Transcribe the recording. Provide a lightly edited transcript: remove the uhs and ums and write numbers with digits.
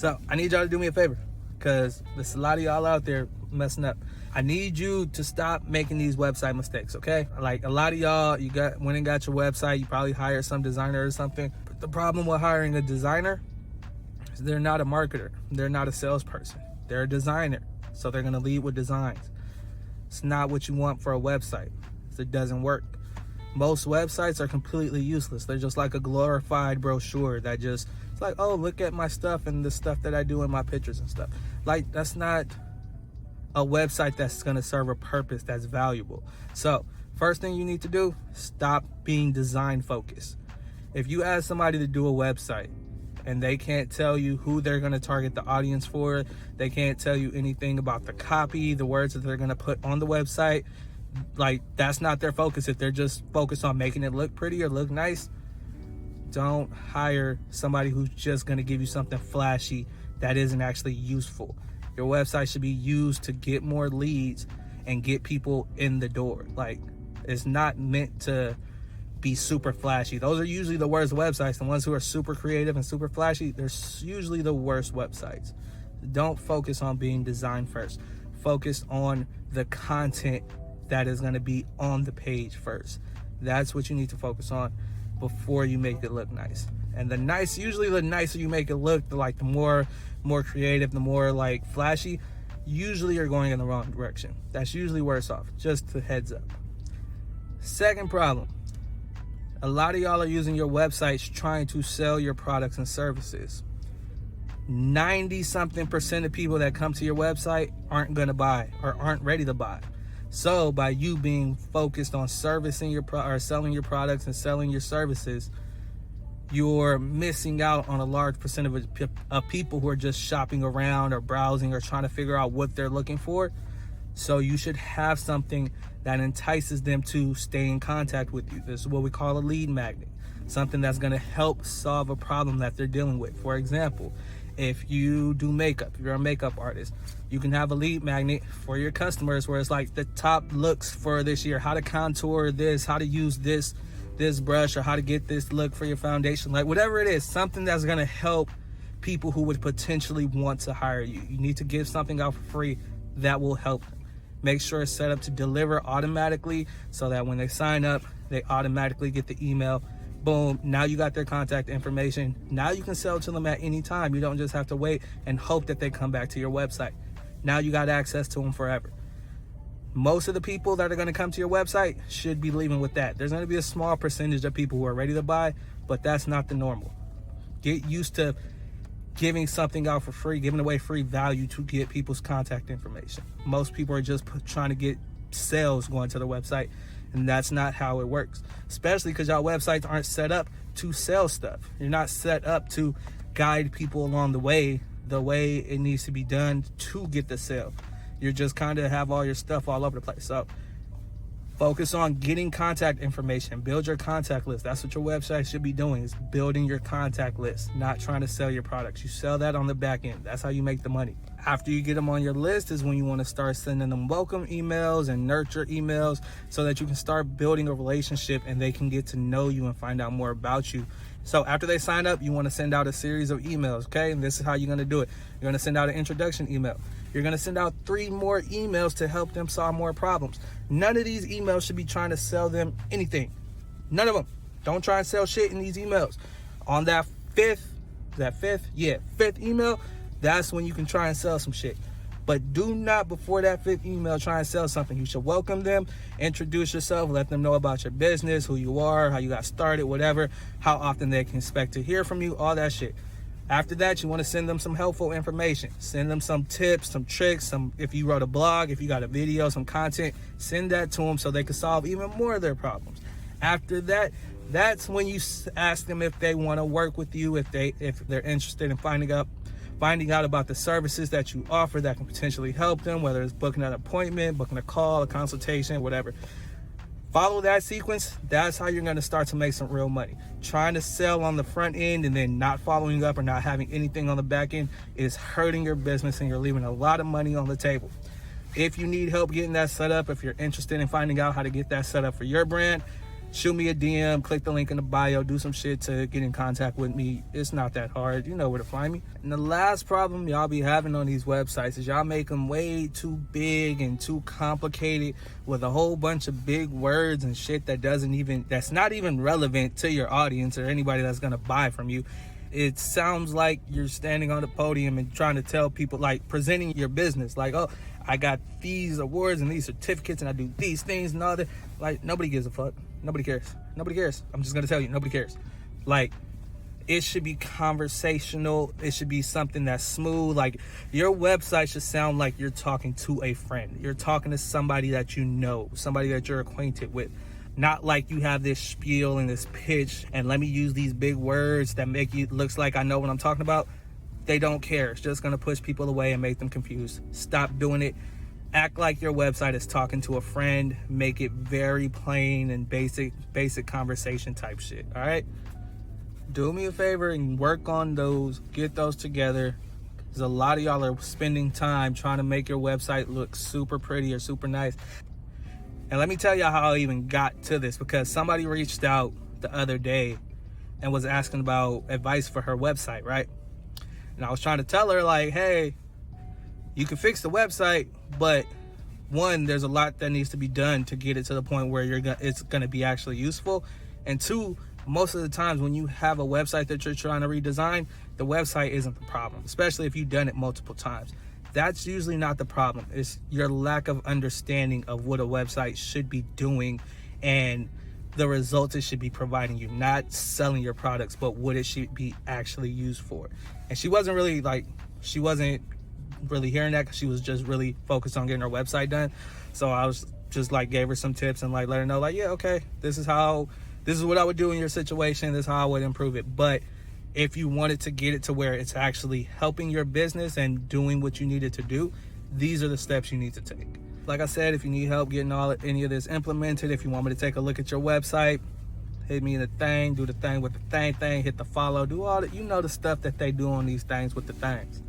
So I need y'all to do me a favor, because there's a lot of y'all out there messing up. I need you to stop making these website mistakes, okay? Like, a lot of y'all, went and got your website, you probably hired some designer or something. But the problem with hiring a designer is they're not a marketer. They're not a salesperson. They're a designer. So they're gonna lead with designs. It's not what you want for a website. It doesn't work. Most websites are completely useless. They're just like a glorified brochure that just, it's like, oh, look at my stuff and the stuff that I do in my pictures and stuff. Like, that's not a website that's gonna serve a purpose that's valuable. So first thing you need to do, stop being design focused. If you ask somebody to do a website and they can't tell you who they're gonna target the audience for, they can't tell you anything about the copy, the words that they're gonna put on the website, like, that's not their focus. If they're just focused on making it look pretty or look nice, don't hire somebody who's just gonna give you something flashy that isn't actually useful. Your website should be used to get more leads and get people in the door. Like, it's not meant to be super flashy. Those are usually the worst websites. The ones who are super creative and super flashy, they're usually the worst websites. Don't focus on being design first. Focus on the content that is going to be on the page first. That's what you need to focus on before you make it look nice. And usually the nicer you make it look, the more creative, the more like flashy, usually you're going in the wrong direction. That's usually worse off. Just a heads up. Second problem, a lot of y'all are using your websites trying to sell your products and services. 90-something% of people that come to your website aren't gonna buy or aren't ready to buy. So by you being focused on servicing or selling your products and selling your services, you're missing out on a large percentage of people who are just shopping around or browsing or trying to figure out what they're looking for. So you should have something that entices them to stay in contact with you. This is what we call a lead magnet, something that's going to help solve a problem that they're dealing with. For example, if you do makeup, if you're a makeup artist, you can have a lead magnet for your customers where it's like the top looks for this year, how to contour this, how to use this brush, or how to get this look for your foundation, like whatever it is, something that's going to help people who would potentially want to hire you. You need to give something out for free that will help them. Make sure it's set up to deliver automatically so that when they sign up, they automatically get the email. Boom, now you got their contact information. Now you can sell to them at any time. You don't just have to wait and hope that they come back to your website. Now you got access to them forever. Most of the people that are going to come to your website should be leaving with that. There's going to be a small percentage of people who are ready to buy, but that's not the normal. Get used to giving something out for free, giving away free value to get people's contact information. Most people are just trying to get sales going to the website, and that's not how it works, especially because y'all websites aren't set up to sell stuff. You're not set up to guide people along the way it needs to be done to get the sale. You're just kind of have all your stuff all over the place. So focus on getting contact information. Build your contact list. That's what your website should be doing, is building your contact list, not trying to sell your products. You sell that on the back end. That's how you make the money. After you get them on your list is when you want to start sending them welcome emails and nurture emails so that you can start building a relationship and they can get to know you and find out more about you. So after they sign up, you want to send out a series of emails, okay? And this is how you're going to do it. You're going to send out an introduction email. You're going to send out 3 more emails to help them solve more problems. None of these emails should be trying to sell them anything. None of them. Don't try and sell shit in these emails. On that fifth email, that's when you can try and sell some shit. But do not, before that 5th email, try and sell something. You should welcome them, introduce yourself, let them know about your business, who you are, how you got started, whatever, how often they can expect to hear from you, all that shit. After that, you want to send them some helpful information. Send them some tips, some tricks, if you wrote a blog, if you got a video, some content, send that to them so they can solve even more of their problems. After that, that's when you ask them if they want to work with you, if they're interested in finding out about the services that you offer that can potentially help them, whether it's booking an appointment, booking a call, a consultation, whatever. Follow that sequence. That's how you're going to start to make some real money. Trying to sell on the front end and then not following up or not having anything on the back end is hurting your business, and you're leaving a lot of money on the table. If you need help getting that set up, if you're interested in finding out how to get that set up for your brand, shoot me a DM, click the link in the bio, do some shit to get in contact with me. It's not that hard. You know where to find me. And the last problem y'all be having on these websites is y'all make them way too big and too complicated with a whole bunch of big words and shit that's not even relevant to your audience or anybody that's gonna buy from you. It sounds like you're standing on the podium and trying to tell people, like presenting your business, like, oh, I got these awards and these certificates and I do these things and all that. Like, nobody gives a fuck. Nobody cares. Nobody cares. I'm just gonna tell you, nobody cares. Like, it should be conversational. It should be something that's smooth. Like, your website should sound like you're talking to a friend. You're talking to somebody that you know, somebody that you're acquainted with. Not like you have this spiel and this pitch and let me use these big words that make you looks like I know what I'm talking about. They don't care. It's just gonna push people away and make them confused. Stop doing it. Act like your website is talking to a friend. Make it very plain and basic conversation type shit. All right, do me a favor and work on those. Get those together, because a lot of y'all are spending time trying to make your website look super pretty or super nice. And let me tell y'all how I even got to this, because somebody reached out the other day and was asking about advice for her website, right? And I was trying to tell her, like, hey, you can fix the website, but one, there's a lot that needs to be done to get it to the point where it's gonna be actually useful. And two, most of the times when you have a website that you're trying to redesign, the website isn't the problem, especially if you've done it multiple times. That's usually not the problem. It's your lack of understanding of what a website should be doing and the results it should be providing you, not selling your products, but what it should be actually used for. And she wasn't really hearing that, because she was just really focused on getting her website done. So I was just like, gave her some tips and like let her know, like, yeah, okay, this is what I would do in your situation. This is how I would improve it. But if you wanted to get it to where it's actually helping your business and doing what you needed to do, these are the steps you need to take. Like I said, if you need help getting any of this implemented, if you want me to take a look at your website, hit me in the thing, do the thing with the thing, hit the follow, do all that. You know the stuff that they do on these things with the things.